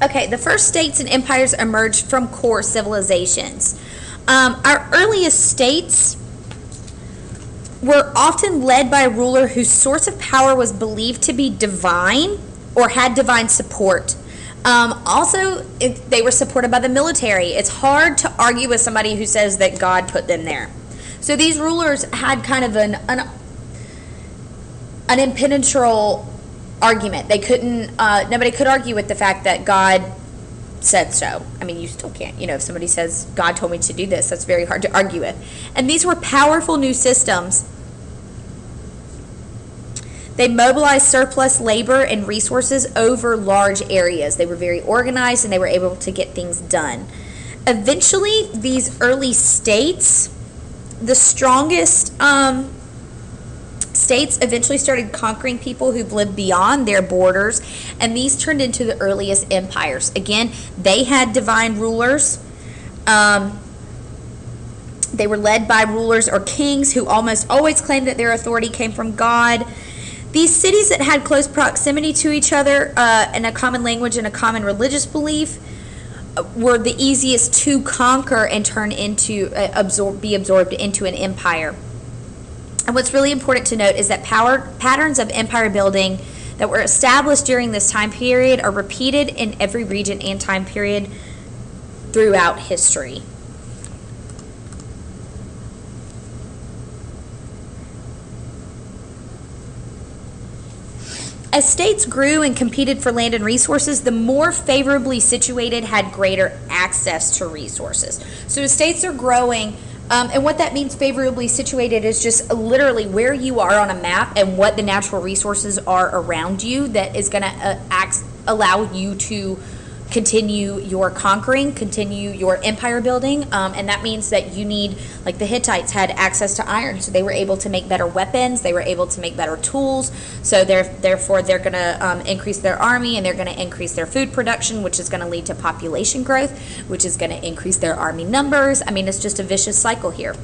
Okay, the first states and empires emerged from core civilizations. Our earliest states were often led by a ruler whose source of power was believed to be divine or had divine support. They were supported by the military. It's hard to argue with somebody who says that God put them there. So these rulers had kind of an impenetrable argument. They couldn't, nobody could argue with the fact that God said so. I mean, you still can't, if somebody says, God told me to do this, that's very hard to argue with. And these were powerful new systems. They mobilized surplus labor and resources over large areas. They were very organized and they were able to get things done. Eventually, these early states, the strongest states eventually started conquering people who lived beyond their borders, and these turned into the earliest empires. Again, they had divine rulers. They were led by rulers or kings who almost always claimed that their authority came from God. These cities that had close proximity to each other and a common language and a common religious belief were the easiest to conquer and turn into, be absorbed into an empire. And what's really important to note is that patterns of empire building that were established during this time period are repeated in every region and time period throughout history. As states grew and competed for land and resources, the more favorably situated had greater access to resources. So as states are growing, and what that means favorably situated is just literally where you are on a map and what the natural resources are around you that is going to allow you to continue your conquering, continue your empire building, and that means that you need, like the Hittites had access to iron, so they were able to make better weapons, they were able to make better tools, so therefore they're going to increase their army and they're going to increase their food production, which is going to lead to population growth, which is going to increase their army numbers. I mean, it's just a vicious cycle here.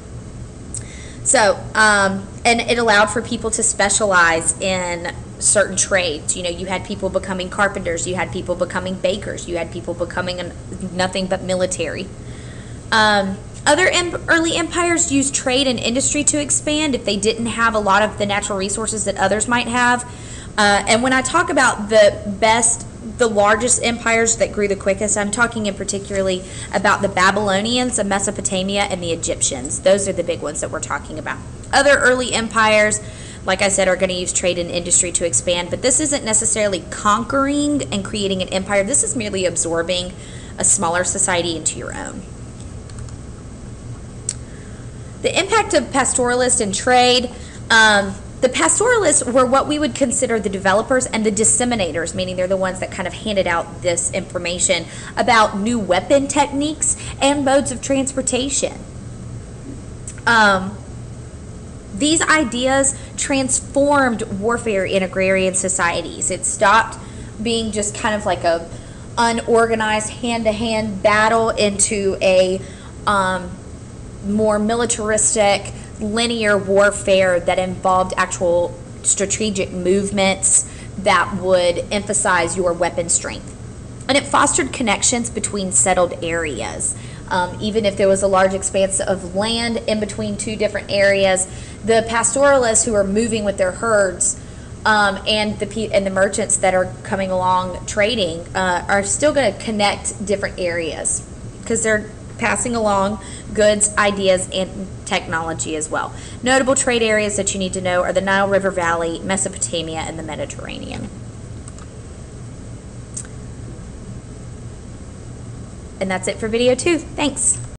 So, and it allowed for people to specialize in certain trades. You had people becoming carpenters, you had people becoming bakers, you had people becoming nothing but military. Other early empires used trade and industry to expand if they didn't have a lot of the natural resources that others might have. And when I talk about the largest empires that grew the quickest, I'm talking in particularly about the Babylonians of Mesopotamia and the Egyptians. Those are the big ones that we're talking about. Other early empires, like I said, are going to use trade and industry to expand, but this isn't necessarily conquering and creating an empire. This is merely absorbing a smaller society into your own. The impact of pastoralists and trade. The pastoralists were what we would consider the developers and the disseminators, meaning they're the ones that kind of handed out this information about new weapon techniques and modes of transportation. These ideas transformed warfare in agrarian societies. It stopped being just kind of like a unorganized hand-to-hand battle into a more militaristic, linear warfare that involved actual strategic movements that would emphasize your weapon strength. And it fostered connections between settled areas. Even if there was a large expanse of land in between two different areas, the pastoralists who are moving with their herds and the merchants that are coming along trading are still going to connect different areas because they're passing along goods, ideas, and technology as well. Notable trade areas that you need to know are the Nile River Valley, Mesopotamia, and the Mediterranean. And that's it for video 2. Thanks.